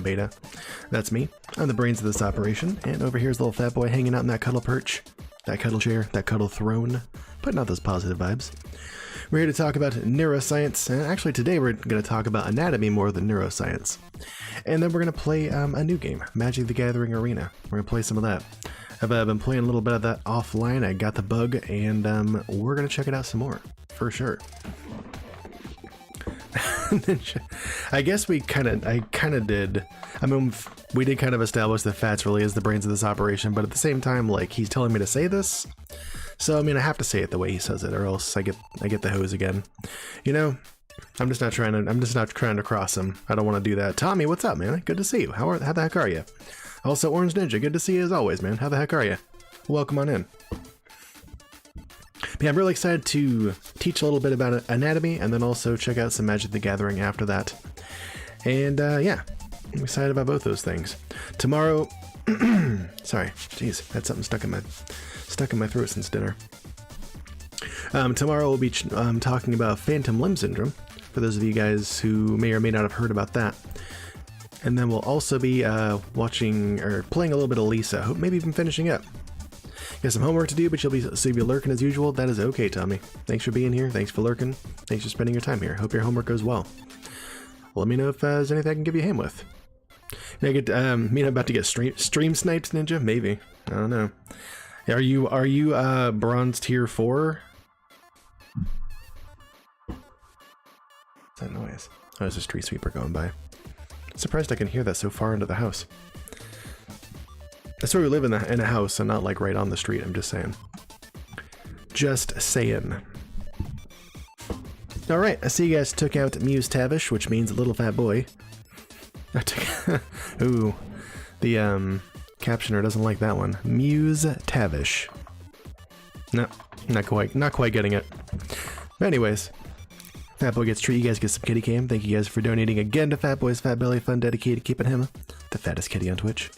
beta. That's me. I'm the brains of this operation, and over here's the little fat boy hanging out in that cuddle perch, that cuddle chair, that cuddle throne, putting out those positive vibes. We're here to talk about neuroscience, and actually today we're going to talk about anatomy more than neuroscience. And then we're going to play a new game, Magic the Gathering Arena. We're going to play some of that. I've been playing a little bit of that offline. I got the bug, and we're going to check it out some more, for sure. I guess I kind of did. I mean, we did kind of establish that Fats really is the brains of this operation, but at the same time, like, he's telling me to say this. So, I mean, I have to say it the way he says it, or else I get the hose again. You know, I'm just not trying to cross him. I don't want to do that. Tommy, what's up, man? Good to see you. How the heck are you? Also, Orange Ninja, good to see you as always, man. How the heck are you? Welcome on in. Yeah, I'm really excited to teach a little bit about anatomy and then also check out some Magic the Gathering after that. And yeah, I'm excited about both those things. Tomorrow, sorry, jeez, had something stuck in my throat since dinner. Tomorrow we'll be talking about phantom limb syndrome, for those of you guys who may or may not have heard about that. And then we'll also be watching or playing a little bit of Lisa, hope maybe even finishing up. Got some homework to do, but you'll be lurking as usual. That is okay, Tommy. Thanks for being here. Thanks for lurking. Thanks for spending your time here. Hope your homework goes well. Let me know if there's anything I can give you a hand with. I get, I'm about to get stream sniped, Ninja? Maybe. I don't know. Are you bronze tier 4? What's that noise? Oh, it's a street sweeper going by. Surprised I can hear that so far into the house. That's where we live in a house and not like right on the street, I'm just saying. Just saying. Alright, I see you guys took out Muse Tavish, which means little fat boy. Ooh, the captioner doesn't like that one. Muse Tavish. No, not quite getting it. But anyways, Fat Boy gets treat. You guys get some kitty cam. Thank you guys for donating again to Fat Boy's Fat Belly Fund, dedicated to keeping him the fattest kitty on Twitch.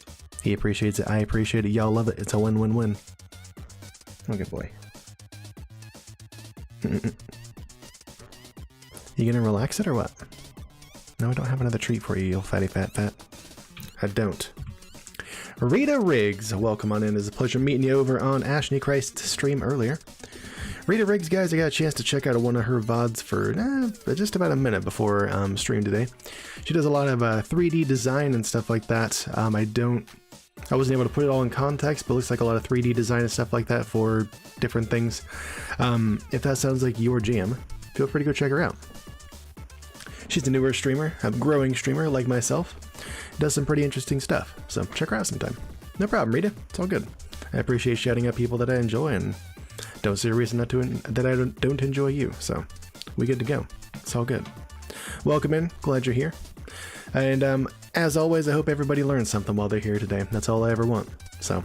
He appreciates it. I appreciate it. Y'all love it. It's a win-win-win. Oh, good boy. You gonna relax it or what? No, I don't have another treat for you, you fatty fat. I don't. Rita Riggs, welcome on in. It's a pleasure meeting you over on Ashney Christ's stream earlier. Rita Riggs, guys, I got a chance to check out one of her VODs for just about a minute before stream today. She does a lot of 3D design and stuff like that. I wasn't able to put it all in context, but it looks like a lot of 3D design and stuff like that for different things. If that sounds like your jam, feel free to go check her out. She's a newer streamer, a growing streamer like myself. Does some pretty interesting stuff, so check her out sometime. No problem, Rita. It's all good. I appreciate shouting out people that I enjoy, and don't see a reason that I don't enjoy you, so we good to go. It's all good. Welcome in. Glad you're here. And as always, I hope everybody learns something while they're here today. That's all I ever want. So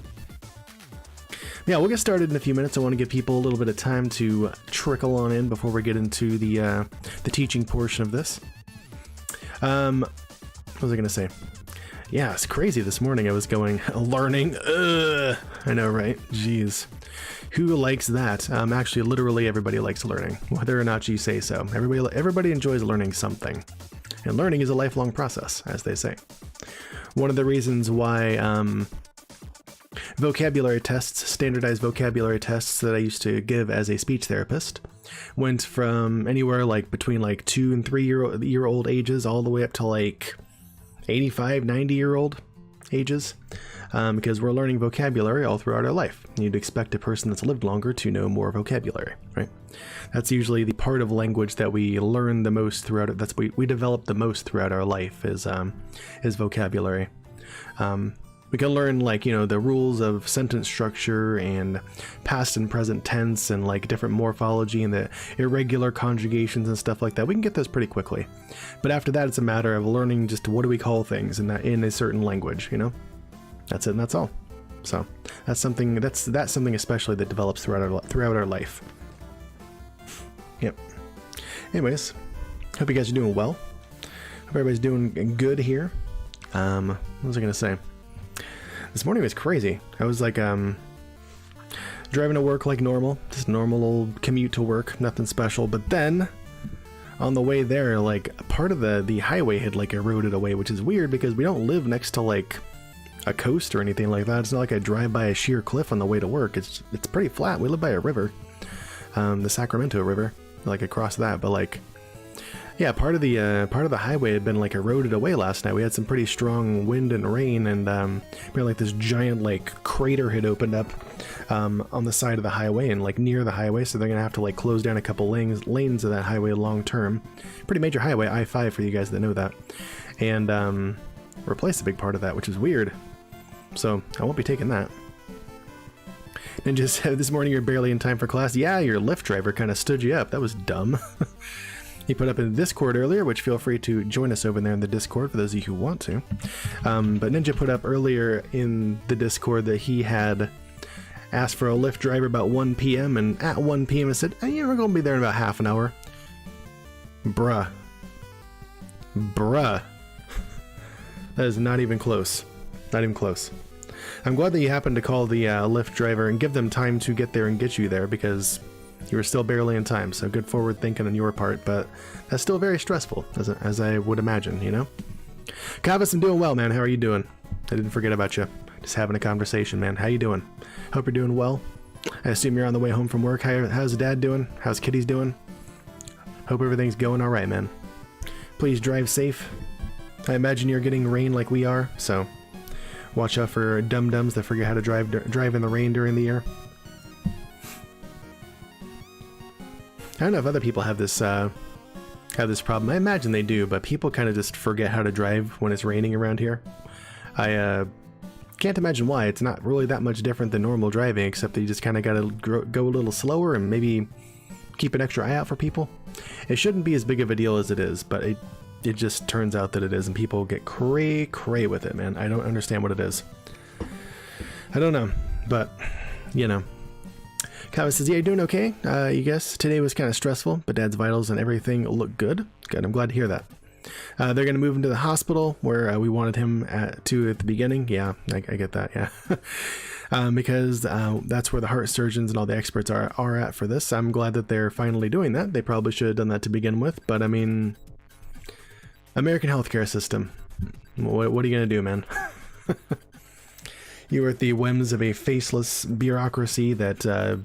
yeah, we'll get started in a few minutes. I want to give people a little bit of time to trickle on in before we get into the teaching portion of this. What was I gonna say? Yeah, it's crazy. This morning I was going learning. I know, right? Jeez. Who likes that? Actually, literally everybody likes learning, whether or not you say so. Everybody enjoys learning something. And learning is a lifelong process, as they say. One of the reasons why vocabulary tests, standardized vocabulary tests that I used to give as a speech therapist, went from anywhere like between like 2 and 3 year old ages all the way up to like 85, 90-year-old ages, because we're learning vocabulary all throughout our life. You'd expect a person that's lived longer to know more vocabulary, right? That's usually the part of language that we learn the most throughout it. That's what we develop the most throughout our life is vocabulary. We can learn, like, you know, the rules of sentence structure and past and present tense and like different morphology and the irregular conjugations and stuff like that. We can get those pretty quickly. But after that, it's a matter of learning just what do we call things in a certain language, you know? That's it, and that's all. So that's something especially that develops throughout our life. Yep. Anyways, hope you guys are doing well. Hope everybody's doing good here. What was I gonna say? This morning was crazy. I was like driving to work like normal, just normal old commute to work, nothing special. But then on the way there, like part of the highway had like eroded away, which is weird because we don't live next to like a coast or anything like that. It's not like I drive by a sheer cliff on the way to work. It's pretty flat. We live by a river, the Sacramento River, like across that. But like, yeah, part of the highway had been like eroded away last night. We had some pretty strong wind and rain, and like this giant like crater had opened up on the side of the highway and like near the highway. So they're gonna have to like close down a couple lanes of that highway long term. Pretty major highway, I-5 for you guys that know that, and replace a big part of that, which is weird. So I won't be taking that. And just this morning you're barely in time for class. Yeah, your Lyft driver kind of stood you up. That was dumb. He put up in the Discord earlier, which feel free to join us over there in the Discord for those of you who want to. But Ninja put up earlier in the Discord that he had asked for a Lyft driver about 1 p.m. and at 1 p.m. it said, hey, we're going to be there in about half an hour. Bruh. That is not even close. Not even close. I'm glad that you happened to call the Lyft driver and give them time to get there and get you there, because you were still barely in time, so good forward thinking on your part, but that's still very stressful, as I would imagine, you know? Kavis, I'm doing well, man. How are you doing? I didn't forget about you. Just having a conversation, man. How you doing? Hope you're doing well. I assume you're on the way home from work. How's Dad doing? How's Kitty's doing? Hope everything's going all right, man. Please drive safe. I imagine you're getting rain like we are, so watch out for dum-dums that forget how to drive in the rain during the year. I don't know if other people have this problem. I imagine they do, but people kind of just forget how to drive when it's raining around here. I can't imagine why. It's not really that much different than normal driving, except that you just kind of gotta go a little slower and maybe keep an extra eye out for people. It shouldn't be as big of a deal as it is, but it just turns out that it is, and people get cray with it, man. I don't understand what it is. I don't know, but you know. Kava says, yeah, you're doing okay. You guess today was kind of stressful, but Dad's vitals and everything look good. Good, I'm glad to hear that. They're going to move him to the hospital where we wanted him at the beginning. Yeah, I get that, yeah. Because that's where the heart surgeons and all the experts are at for this. I'm glad that they're finally doing that. They probably should have done that to begin with, but I mean, American healthcare system. What are you going to do, man? You are at the whims of a faceless bureaucracy that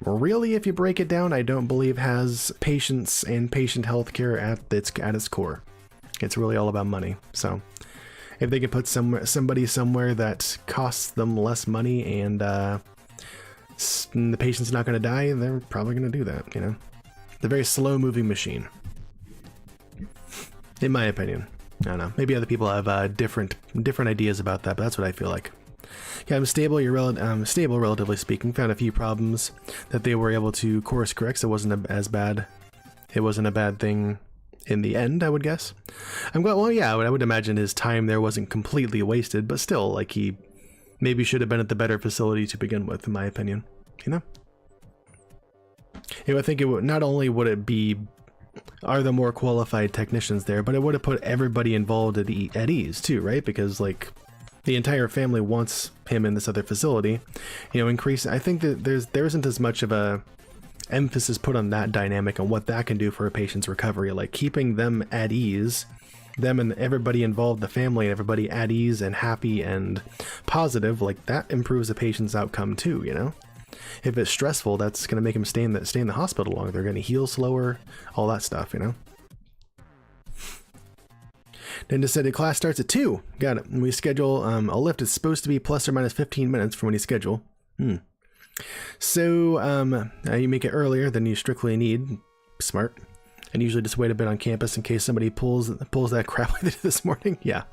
really, if you break it down, I don't believe has patients and patient healthcare at its core. It's really all about money. So if they can put somebody somewhere that costs them less money and the patient's not going to die, they're probably going to do that, you know? It's a very slow-moving machine, in my opinion. I don't know. Maybe other people have different ideas about that, but that's what I feel like. Yeah, I'm stable. You're stable, relatively speaking. Found a few problems that they were able to course correct, so it wasn't as bad. It wasn't a bad thing in the end, I would guess. I'm glad. Well, yeah, I would imagine his time there wasn't completely wasted, but still, like, he maybe should have been at the better facility to begin with, in my opinion. You know. I think it would not only would it be are the more qualified technicians there, but it would have put everybody involved at ease too, right? Because like the entire family wants him in this other facility, you know. I think that there isn't as much of a emphasis put on that dynamic and what that can do for a patient's recovery, like keeping them at ease, them and everybody involved, the family and everybody at ease and happy and positive, like that improves the patient's outcome too, you know. If it's stressful, that's going to make them stay in the hospital longer. They're going to heal slower, all that stuff, you know. Then just said the class starts at 2. Got it. And we schedule a lift is supposed to be plus or minus 15 minutes from when you schedule. So you make it earlier than you strictly need. Smart. And usually just wait a bit on campus in case somebody pulls that crap like they did this morning. Yeah,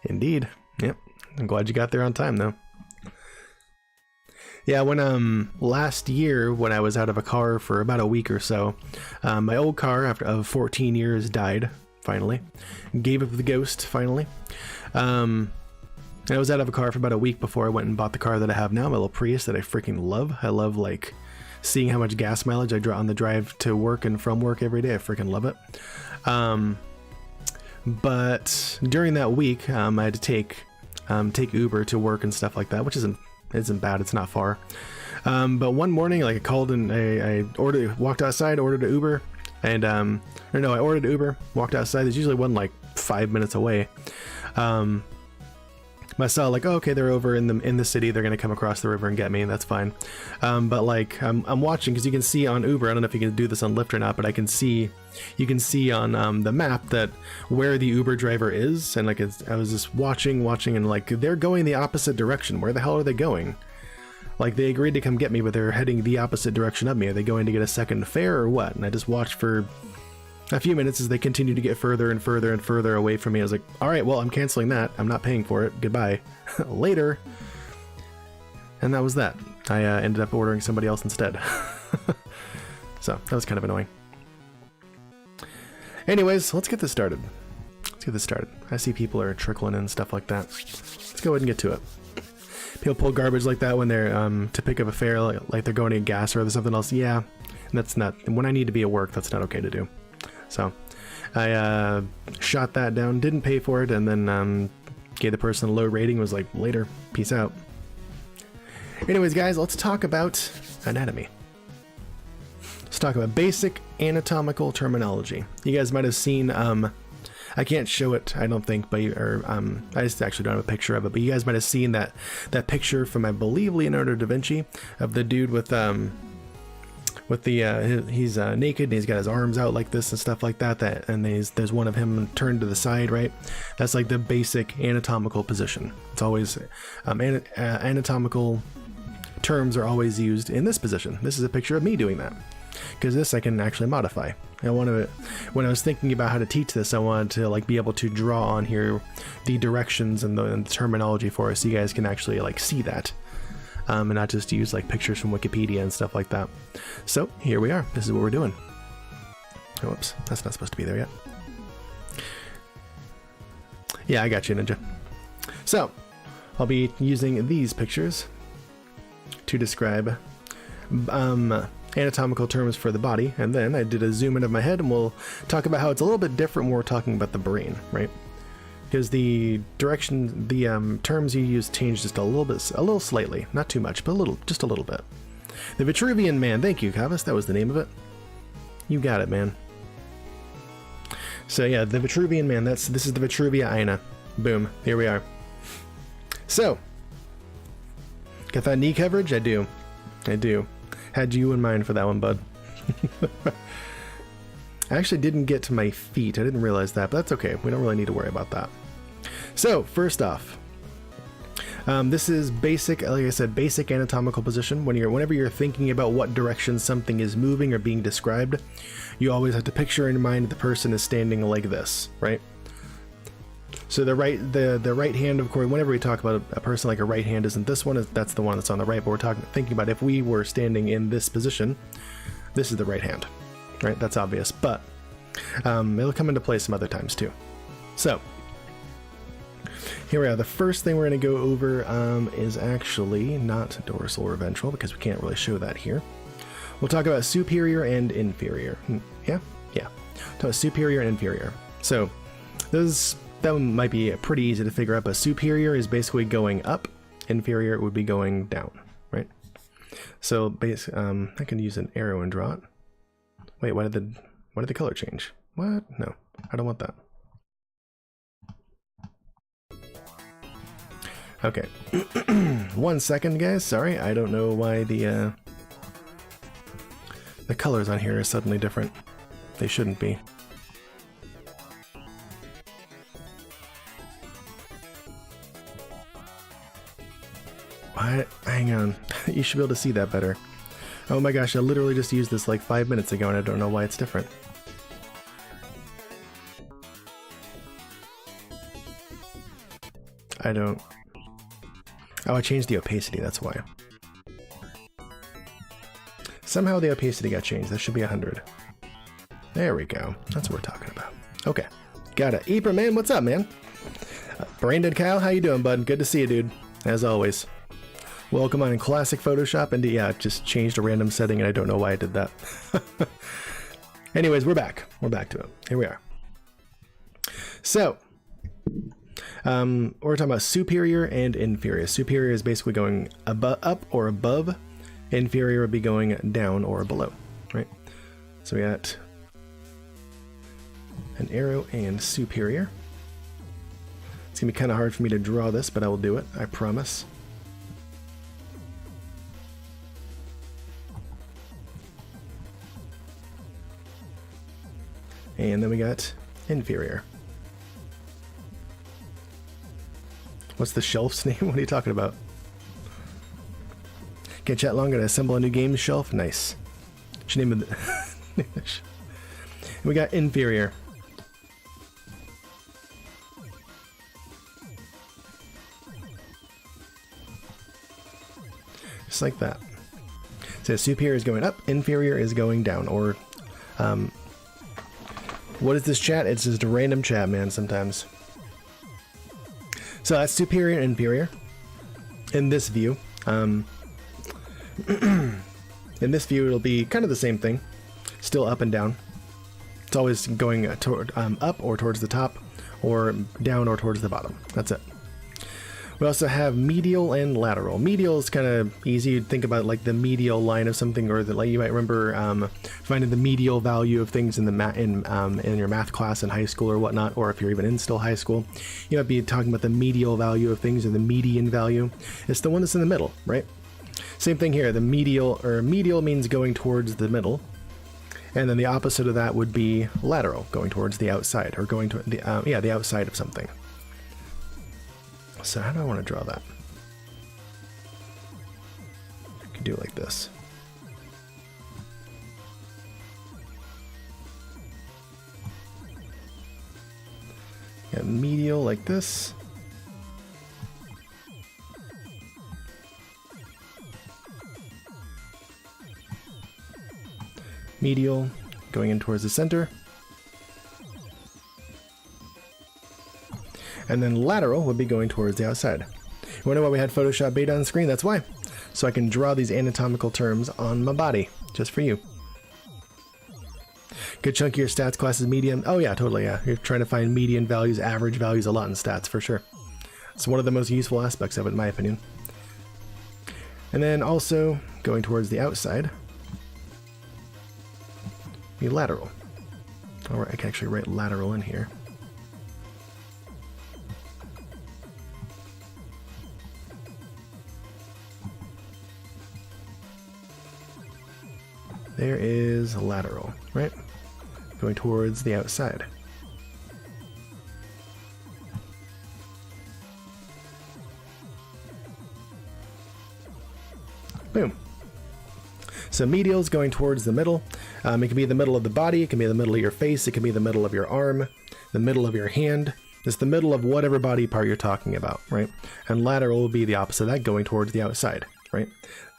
indeed. Yep. I'm glad you got there on time though. Yeah, when last year when I was out of a car for about a week or so, my old car of 14 years died finally. Gave up the ghost finally. And I was out of a car for about a week before I went and bought the car that I have now, my little Prius that I freaking love. I love like seeing how much gas mileage I draw on the drive to work and from work every day. I freaking love it. But during that week, I had to take Uber to work and stuff like that, which isn't bad. It's not far. But one morning, like I called and I walked outside, ordered an Uber, And or no, I ordered Uber, walked outside. There's usually one like 5 minutes away. I saw like, oh, okay, they're over in the city. They're gonna come across the river and get me, and that's fine. But like, I'm watching because you can see on Uber. I don't know if you can do this on Lyft or not, but you can see on the map that where the Uber driver is, and like I was just watching, and like they're going the opposite direction. Where the hell are they going? Like they agreed to come get me, but they're heading the opposite direction of me. Are they going to get a second fare or what? And I just watched for a few minutes as they continue to get further and further and further away from me. I was like, all right, well, I'm canceling that. I'm not paying for it. Goodbye. Later. And that was that. I ended up ordering somebody else instead. So that was kind of annoying. Anyways, let's get this started. I see people are trickling in and stuff like that. Let's go ahead and get to it. People pull garbage like that when they're to pick up a fare, like they're going to get gas or something else. Yeah, and that's not, when I need to be at work, that's not okay to do. So I shot that down, didn't pay for it, and then gave the person a low rating, was like, later, peace out. Anyways, guys, let's talk about anatomy. Let's talk about basic anatomical terminology. You guys might have seen, I can't show it, I don't think, but I just actually don't have a picture of it, but you guys might have seen that picture from, I believe, Leonardo da Vinci, of the dude with the he's naked and he's got his arms out like this and stuff like that, and there's one of him turned to the side, right? That's like the basic anatomical position. It's always anatomical terms are always used in this position. This is a picture of me doing that, because this I can actually modify. And when I was thinking about how to teach this, I wanted to like be able to draw on here the directions and the terminology for us, so you guys can actually like see that. And not just use like pictures from Wikipedia and stuff like that. So here we are. This is what we're doing. Oh, whoops, that's not supposed to be there yet. Yeah, I got you, Ninja. So I'll be using these pictures to describe anatomical terms for the body, and then I did a zoom in of my head, and we'll talk about how it's a little bit different when we're talking about the brain, right? Because the direction, the terms you use change just a little slightly, not too much, but just a little bit. The Vitruvian Man, thank you, Kavis, that was the name of it. You got it, man. So yeah, the Vitruvian Man, this is the Vitruvia Aina. Boom, here we are. So, got that knee coverage? I do. Had you in mind for that one, bud. I actually didn't get to my feet. I didn't realize that, but that's okay. We don't really need to worry about that. So, first off, this is basic, like I said, basic anatomical position. Whenever you're thinking about what direction something is moving or being described, you always have to picture in your mind the person is standing like this, right? So the right hand, of course, whenever we talk about a person like a right hand, isn't this one? That's the one that's on the right, but we're thinking about if we were standing in this position, this is the right hand. Right, that's obvious, but it'll come into play some other times too. So here we are. The first thing we're going to go over is actually not dorsal or ventral, because we can't really show that here. We'll talk about superior and inferior. Yeah. Talk about superior and inferior. So that one might be pretty easy to figure out, but superior is basically going up, inferior would be going down, right? So I can use an arrow and draw it. Wait, why did the color change? What? No, I don't want that. Okay. 1 second, guys. Sorry, I don't know why the colors on here are suddenly different. They shouldn't be. What? Hang on. You should be able to see that better. Oh my gosh, I literally just used this like 5 minutes ago and I don't know why it's different. Oh, I changed the opacity, that's why. Somehow the opacity got changed. That should be 100. There we go. That's what we're talking about. Okay. Got it. Eber, man, what's up, man? Brandon Kyle, how you doing, bud? Good to see you, dude. As always. Welcome on classic Photoshop, and yeah, just changed a random setting, and I don't know why I did that. Anyways, we're back. We're back to it. Here we are. So, we're talking about superior and inferior. Superior is basically going up or above. Inferior would be going down or below, right? So we got an arrow, and superior. It's gonna be kind of hard for me to draw this, but I will do it, I promise. And then we got inferior. What's the shelf's name? What are you talking about? Can't chat long, gonna assemble a new game shelf. Nice. Should name it. We got inferior. Just like that. So superior is going up, inferior is going down, or what is this chat? It's just a random chat, man, sometimes. So that's superior and inferior. In this view. In this view, it'll be kind of the same thing. Still up and down. It's always going up or towards the top, or down or towards the bottom. That's it. We also have medial and lateral. Medial is kind of easy. You'd think about like the medial line of something, or like you might remember finding the medial value of things in the in your math class in high school or whatnot, or if you're even in still high school, you might be talking about the medial value of things or the median value. It's the one that's in the middle, right? Same thing here. The medial means going towards the middle, and then the opposite of that would be lateral, going towards the outside, or going to the the outside of something. So how do I want to draw that? I can do it like this. Got medial like this. Medial going in towards the center. And then lateral would be going towards the outside. You wonder why we had Photoshop beta on screen? That's why. So I can draw these anatomical terms on my body, just for you. Good chunk of your stats class is median. Oh yeah, totally, yeah. You're trying to find median values, average values a lot in stats, for sure. It's one of the most useful aspects of it, in my opinion. And then also, going towards the outside, be lateral. Or I can actually write lateral in here. There is lateral, right? Going towards the outside. Boom. So medial is going towards the middle. It can be the middle of the body, it can be the middle of your face, it can be the middle of your arm, the middle of your hand. It's the middle of whatever body part you're talking about, right? And lateral will be the opposite of that, going towards the outside. Right?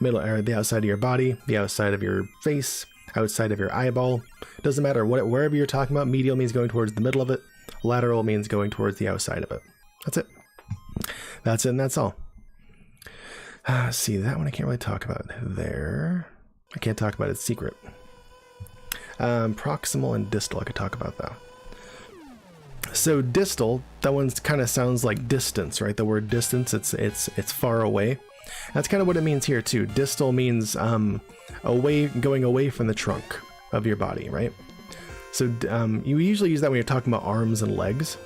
Middle, or the outside of your body, the outside of your face, outside of your eyeball. Doesn't matter wherever you're talking about. Medial means going towards the middle of it. Lateral means going towards the outside of it. That's it. That's it, and that's all. See, that one I can't really talk about there. I can't talk about it. It's secret. Proximal and distal I could talk about though. So distal, that one kind of sounds like distance, right? The word distance, it's far away. That's kind of what it means here too. Distal means going away from the trunk of your body, right? So you usually use that when you're talking about arms and legs.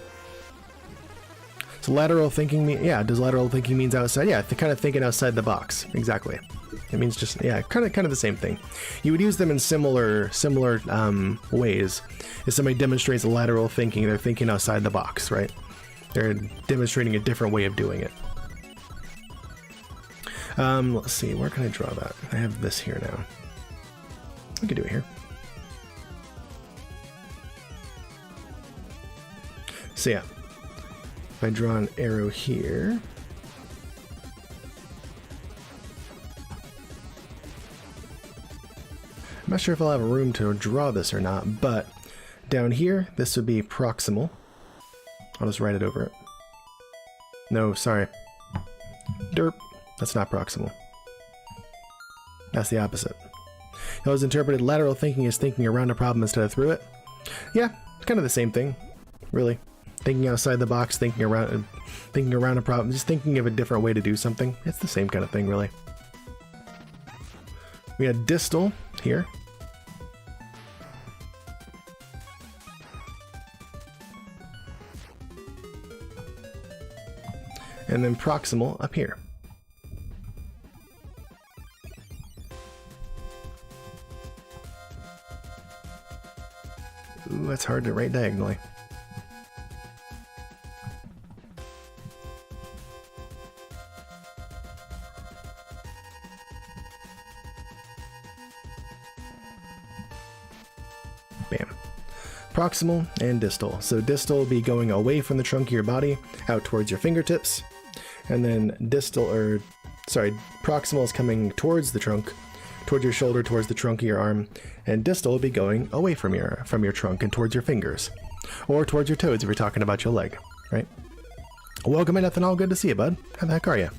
So lateral thinking, does lateral thinking means outside? Yeah, kind of thinking outside the box. Exactly. It means just, yeah, kind of the same thing. You would use them in similar ways. If somebody demonstrates lateral thinking, they're thinking outside the box, right? They're demonstrating a different way of doing it. Let's see, where can I draw that? I have this here now. I can do it here. So yeah, if I draw an arrow here, I'm not sure if I'll have room to draw this or not, but down here, this would be proximal. I'll just write it over it. No, sorry. Derp. That's not proximal. That's the opposite. It was interpreted lateral thinking as thinking around a problem instead of through it. Yeah, it's kind of the same thing, really. Thinking outside the box, thinking around a problem, just thinking of a different way to do something. It's the same kind of thing, really. We had distal here. and then proximal up here. Ooh, that's hard to write diagonally. Bam. Proximal and distal. So distal will be going away from the trunk of your body, out towards your fingertips. And then proximal is coming towards the trunk, towards your shoulder, towards the trunk of your arm. And distal will be going away from your trunk and towards your fingers. Or towards your toes if you're talking about your leg, right? Welcome in, Ethanol. Good to see you, bud. How the heck are you?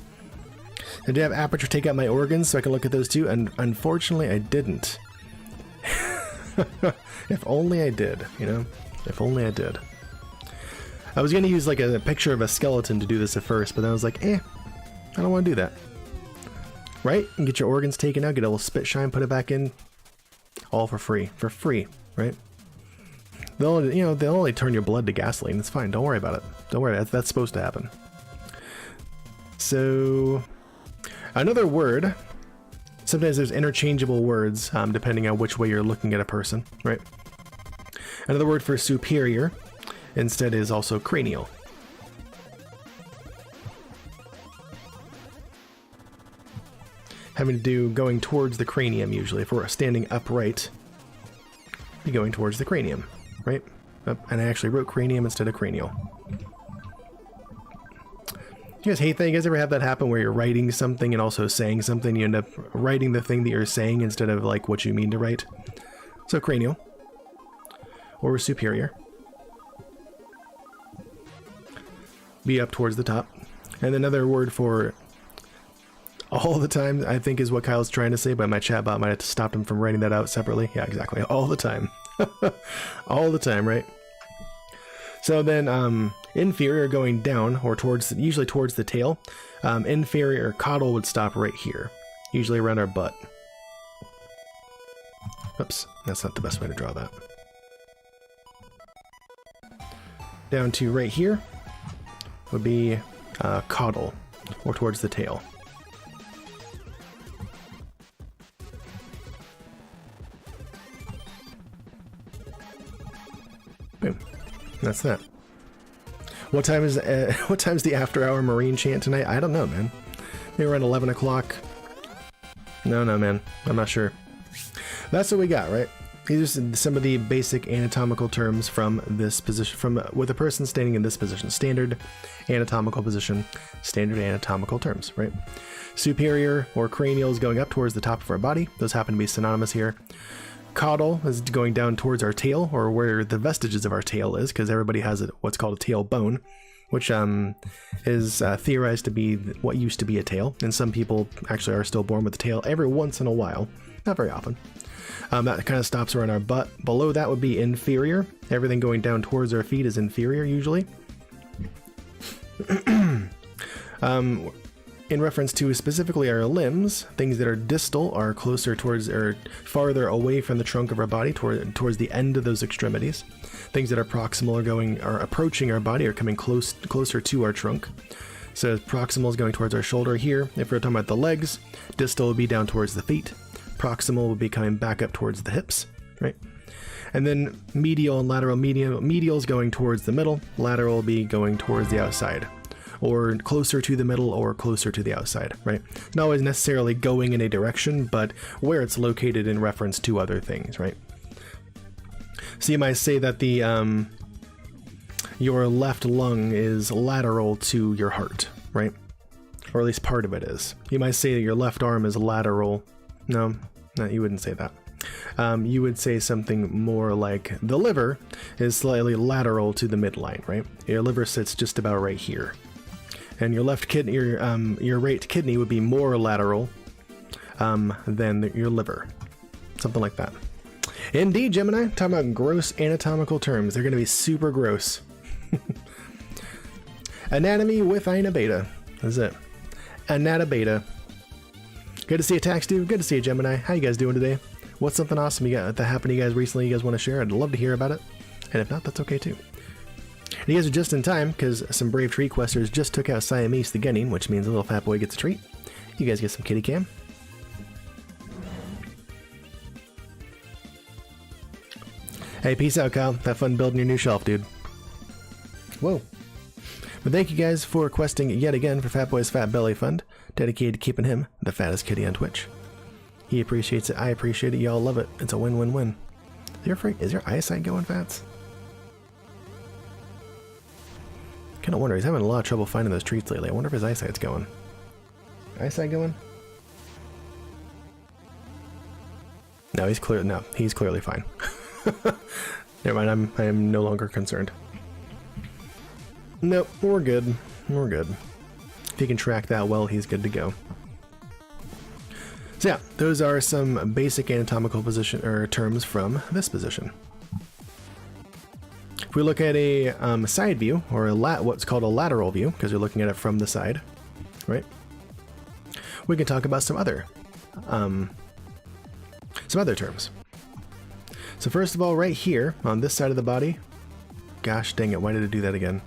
Did you have Aperture take out my organs so I can look at those too? And unfortunately, I didn't. If only I did, you know? If only I did. I was going to use like a picture of a skeleton to do this at first, but then I was like, I don't want to do that. Right? And get your organs taken out, get a little spit shine, put it back in. All for free. For free, right? They'll only turn your blood to gasoline. It's fine. Don't worry about it. Don't worry. That's supposed to happen. So, another word. Sometimes there's interchangeable words depending on which way you're looking at a person, right? Another word for superior instead is also cranial. Having to do going towards the cranium usually. If we're standing upright, be going towards the cranium, right? And I actually wrote cranium instead of cranial. You guys hate that? You guys ever have that happen where you're writing something and also saying something? You end up writing the thing that you're saying instead of like what you mean to write. So cranial. Or superior. Be up towards the top. And another word for all the time, I think is what Kyle's trying to say, but my chatbot might have to stop him from writing that out separately. Yeah, exactly. All the time. All the time, right? So then, inferior going down, or usually towards the tail. Inferior caudal would stop right here, usually around our butt. Oops, that's not the best way to draw that. Down to right here would be caudal, or towards the tail. Boom. That's that. What time is what time's the after-hour Marine chant tonight? I don't know, man. Maybe around 11 o'clock. No, man. I'm not sure. That's what we got, right? These are some of the basic anatomical terms from this position, with a person standing in this position. Standard anatomical position, standard anatomical terms, right? Superior or cranial is going up towards the top of our body. Those happen to be synonymous here. Caudal is going down towards our tail, or where the vestiges of our tail is, because everybody has what's called a tailbone, which is theorized to be what used to be a tail, and some people actually are still born with a tail every once in a while, not very often. That kind of stops around our butt. Below that would be inferior. Everything going down towards our feet is inferior usually. In reference to specifically our limbs, things that are distal are closer towards or farther away from the trunk of our body, towards the end of those extremities. Things that are proximal are approaching our body, or coming closer to our trunk. So proximal is going towards our shoulder here. If we're talking about the legs, distal will be down towards the feet. Proximal will be coming back up towards the hips, right? And then medial and lateral. Medial is going towards the middle. Lateral will be going towards the outside, or closer to the middle, or closer to the outside, right? Not always necessarily going in a direction, but where it's located in reference to other things, right? So you might say that your left lung is lateral to your heart, right? Or at least part of it is. You might say that your left arm is lateral. No, you wouldn't say that. You would say something more like the liver is slightly lateral to the midline, right? Your liver sits just about right here. And your left kidney, your right kidney would be more lateral than your liver. Something like that. Indeed, Gemini. Talking about gross anatomical terms. They're going to be super gross. Anatomy with Ina Beta. That's it. Anatabeta. Good to see you, Tax Dude. Good to see you, Gemini. How you guys doing today? What's something awesome that happened to you guys recently you guys want to share? I'd love to hear about it. And if not, that's okay too. And you guys are just in time, because some brave tree questers just took out Siamese the Guinea, which means a little fat boy gets a treat. You guys get some kitty cam. Hey, peace out, Kyle. Have fun building your new shelf, dude. Whoa. But thank you guys for questing yet again for Fat Boy's Fat Belly Fund, dedicated to keeping him the fattest kitty on Twitch. He appreciates it, I appreciate it, y'all love it. It's a win-win-win. Is your eyesight going, Fats? Kind of wonder, he's having a lot of trouble finding those treats lately. I wonder if his eyesight's going. Eyesight going? No, he's clearly fine. Never mind, I am no longer concerned. Nope, we're good. We're good. If he can track that well, he's good to go. So yeah, those are some basic anatomical position or terms from this position. If we look at a side view, or what's called a lateral view, because you're looking at it from the side, right? We can talk about some other terms. So first of all, right here on this side of the body, gosh dang it, why did it do that again?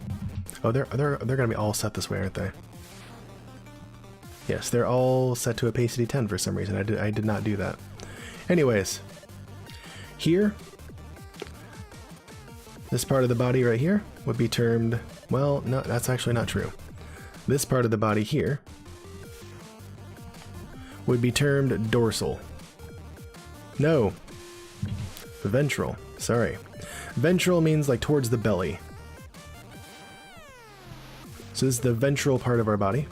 Oh, they're gonna be all set this way, aren't they? Yes, they're all set to opacity 10 for some reason. I did not do that. Anyways, here, this part of the body right here would be termed, well, no, that's actually not true. This part of the body here would be termed dorsal. No, ventral, sorry. Ventral means like towards the belly. So this is the ventral part of our body.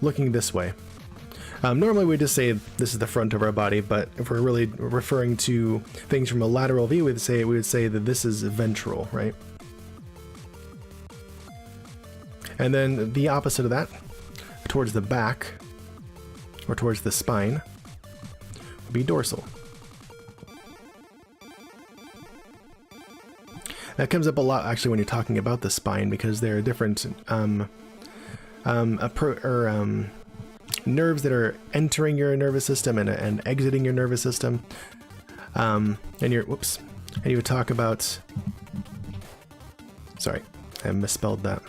Looking this way. Normally we just say this is the front of our body, but if we're really referring to things from a lateral view, we would say that this is ventral, right? And then the opposite of that, towards the back, or towards the spine, would be dorsal. That comes up a lot actually when you're talking about the spine, because there are different nerves that are entering your nervous system and exiting your nervous system. And you would talk about, sorry, I misspelled that.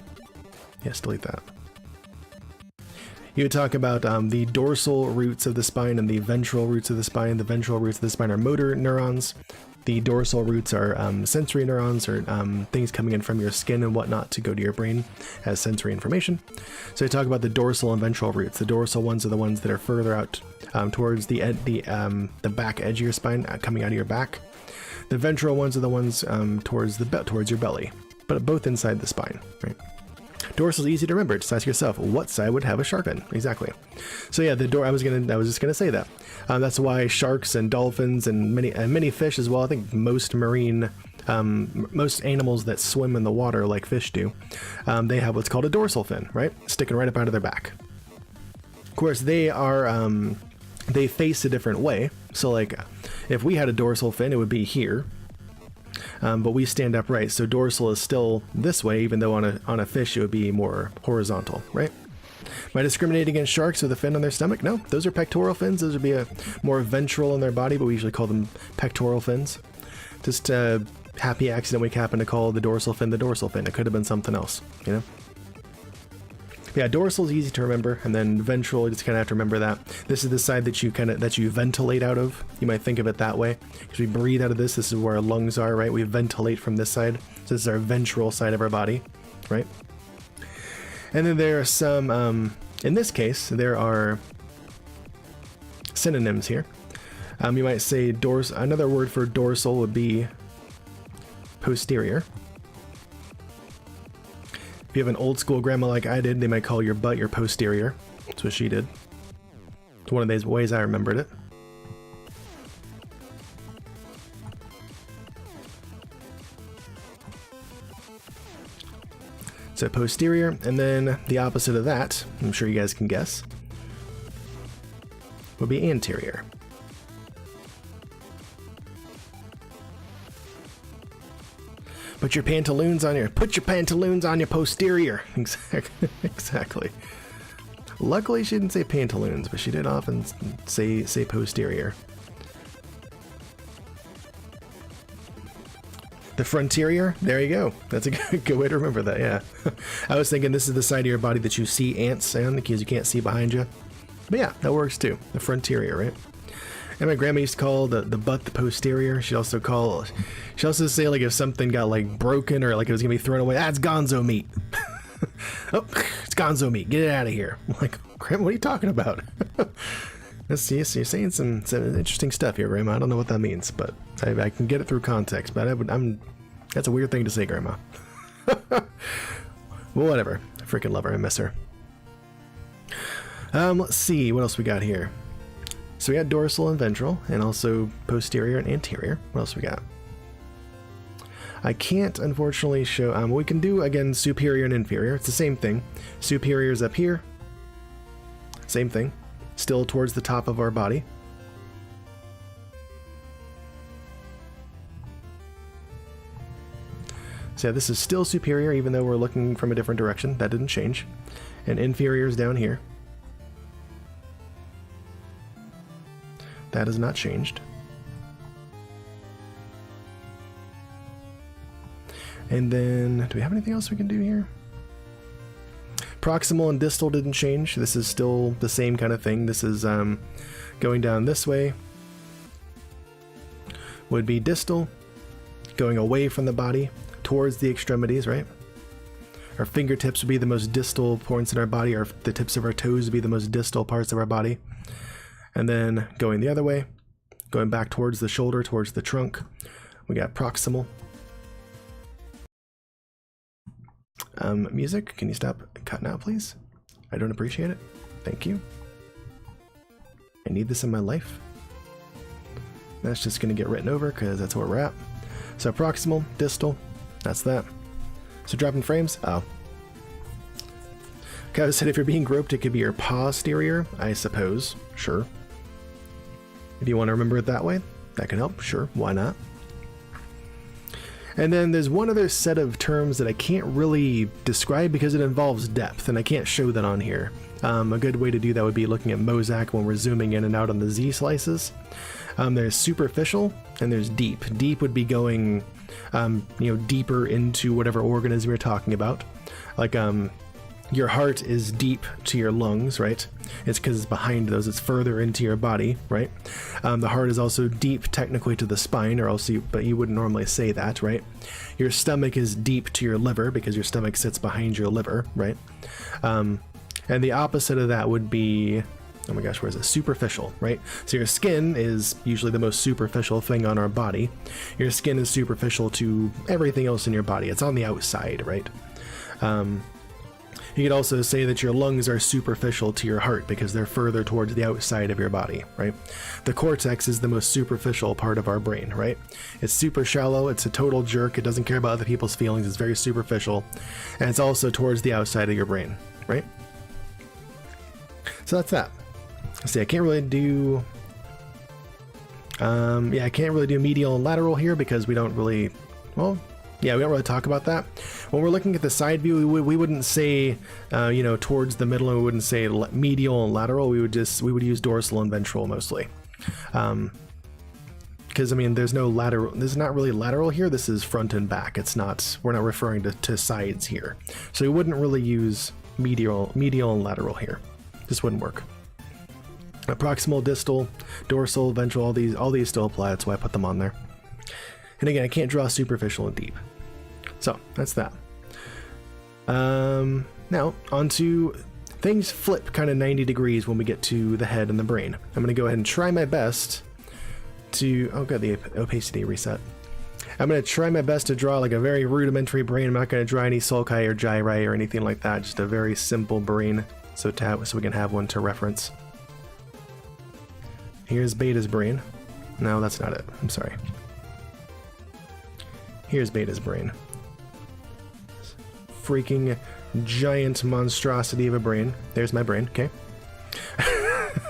Yes, delete that. You would talk about the dorsal roots of the spine and the ventral roots of the spine. The ventral roots of the spine are motor neurons. The dorsal roots are sensory neurons, or things coming in from your skin and whatnot to go to your brain as sensory information. So I talk about the dorsal and ventral roots. The dorsal ones are the ones that are further out towards the back edge of your spine, coming out of your back. The ventral ones are the ones towards your belly, but both inside the spine, right? Dorsal is easy to remember. Just ask yourself, what side would have a shark in? Exactly. So yeah, I was just gonna say that. That's why sharks and dolphins and many fish as well. I think most most animals that swim in the water, like fish do, they have what's called a dorsal fin, right, sticking right up out of their back. Of course, they face a different way. So like, if we had a dorsal fin, it would be here. But we stand upright, so dorsal is still this way, even though on a fish it would be more horizontal, right? Am I discriminating against sharks with a fin on their stomach? No, those are pectoral fins. Those would be a more ventral in their body, but we usually call them pectoral fins. Just a happy accident we happen to call the dorsal fin the dorsal fin. It could have been something else, you know? Yeah, dorsal is easy to remember, and then ventral, you just kind of have to remember that. This is the side that you ventilate out of. You might think of it that way. Because we breathe out of this. This is where our lungs are, right? We ventilate from this side. So this is our ventral side of our body, right? And then there are some, in this case, there are synonyms here. You might say another word for dorsal would be posterior. If you have an old school grandma like I did, they might call your butt your posterior. That's what she did. It's one of those ways I remembered it. So posterior, and then the opposite of that, I'm sure you guys can guess, would be anterior. Put your pantaloons on your posterior. Exactly. Luckily she didn't say pantaloons, but she did often say posterior. The frontier, there you go. That's a good way to remember that, yeah. I was thinking this is the side of your body that you see ants on because you can't see behind you. But yeah, that works too. The frontier, right? And my grandma used to call the butt the posterior. She'd also say like if something got like broken or like it was gonna be thrown away, it's gonzo meat. Oh, it's gonzo meat. Get it out of here. I'm like, Grandma, what are you talking about? Let's see, so you're saying some interesting stuff here, Grandma. I don't know what that means, but I can get it through context. But that's a weird thing to say, Grandma. Well, whatever. I freaking love her. I miss her. Let's see what else we got here. So we got dorsal and ventral, and also posterior and anterior. What else we got? I can't unfortunately show. We can do again superior and inferior. It's the same thing. Superior is up here. Same thing. Still towards the top of our body. So yeah, this is still superior even though we're looking from a different direction. That didn't change. And inferior is down here. That has not changed. And then, do we have anything else we can do here? Proximal and distal didn't change. This is still the same kind of thing. This is going down this way. Would be distal. Going away from the body towards the extremities, right? Our fingertips would be the most distal points in our body. The tips of our toes would be the most distal parts of our body. And then going the other way, going back towards the shoulder, towards the trunk, we got proximal. Music, can you stop cutting out, please? I don't appreciate it. Thank you. I need this in my life. That's just going to get written over because that's where we're at. So proximal, distal, that's that. So dropping frames, oh. Okay, I said if you're being groped, it could be your posterior, I suppose. Sure. If you want to remember it that way, that can help. Sure, why not? And then there's one other set of terms that I can't really describe because it involves depth, and I can't show that on here. A good way to do that would be looking at Mosaic when we're zooming in and out on the Z slices. There's superficial and there's deep. Deep would be going, deeper into whatever organism you're talking about. Like, your heart is deep to your lungs, right? It's because it's behind those. It's further into your body, right? The heart is also deep technically to the spine, or else but you wouldn't normally say that, right? Your stomach is deep to your liver because your stomach sits behind your liver, right? And the opposite of that would be, oh my gosh, where is it? Superficial, right? So your skin is usually the most superficial thing on our body. Your skin is superficial to everything else in your body. It's on the outside, right? You could also say that your lungs are superficial to your heart because they're further towards the outside of your body, right? The cortex is the most superficial part of our brain, right? It's super shallow, it's a total jerk, it doesn't care about other people's feelings, it's very superficial, and it's also towards the outside of your brain, right? So that's that. See, I can't really do... I can't really do medial and lateral here because we don't really... Well... Yeah, we don't really talk about that. When we're looking at the side view, we wouldn't say, towards the middle, and we wouldn't say medial and lateral. We would use dorsal and ventral mostly. Because, there's no lateral, there's not really lateral here. This is front and back. We're not referring to sides here. So we wouldn't really use medial and lateral here. This wouldn't work. Proximal, distal, dorsal, ventral, all these still apply. That's why I put them on there. And again, I can't draw superficial and deep. So, that's that. Now, onto things flip kind of 90 degrees when we get to the head and the brain. I'm going to go ahead and try my best to... Oh, got the opacity reset. I'm going to try my best to draw like a very rudimentary brain. I'm not going to draw any sulci or gyri or anything like that. Just a very simple brain so we can have one to reference. Here's Beta's brain. No, that's not it. I'm sorry. Here's Beta's brain. Freaking giant monstrosity of a brain. There's my brain, okay?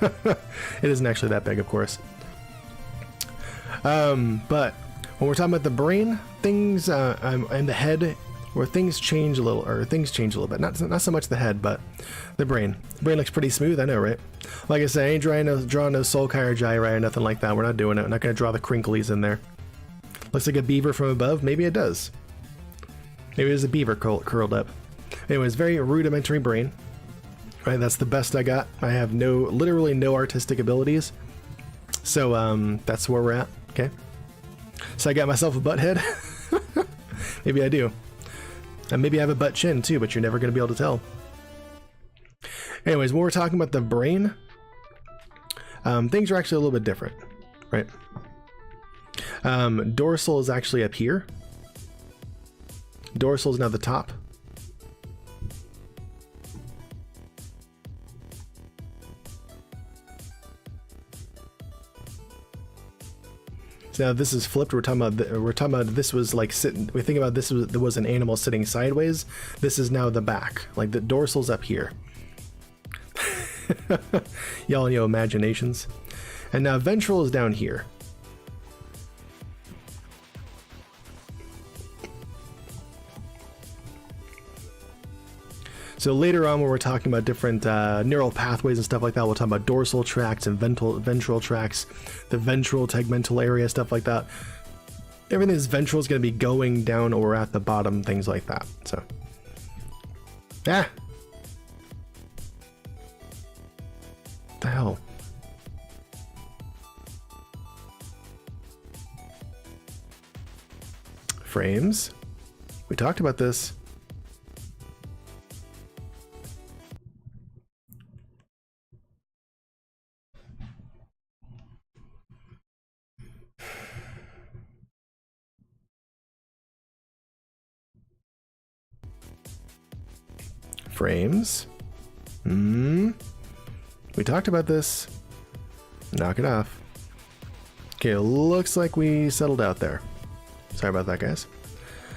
It isn't actually that big, of course. But when we're talking about the brain, things, and the head, where things change a little bit. Not so much the head, but the brain. The brain looks pretty smooth, I know, right? Like I said, I ain't drawing no sulci or gyri or nothing like that. We're not doing it. We're not going to draw the crinklies in there. Looks like a beaver from above. Maybe it does. Maybe there's a beaver curled up. Anyways, very rudimentary brain. Right, that's the best I got. I have literally no artistic abilities. So that's where we're at. Okay. So I got myself a butt head. Maybe I do. And maybe I have a butt chin too, but you're never going to be able to tell. Anyways, when we're talking about the brain, things are actually a little bit different, right? Dorsal is actually up here. Dorsal is now the top. So now this is flipped. We're talking about this was like sitting. We think about this was an animal sitting sideways. This is now the back. Like the dorsal's up here. Y'all and your imaginations. And now ventral is down here. So later on, when we're talking about different neural pathways and stuff like that, we'll talk about dorsal tracts and ventral tracts, the ventral tegmental area, stuff like that. Everything that's ventral is going to be going down or at the bottom, things like that. So, what the hell? Frames. We talked about this. Frames. We talked about this. Knock it off. Okay, looks like we settled out there. Sorry about that, guys.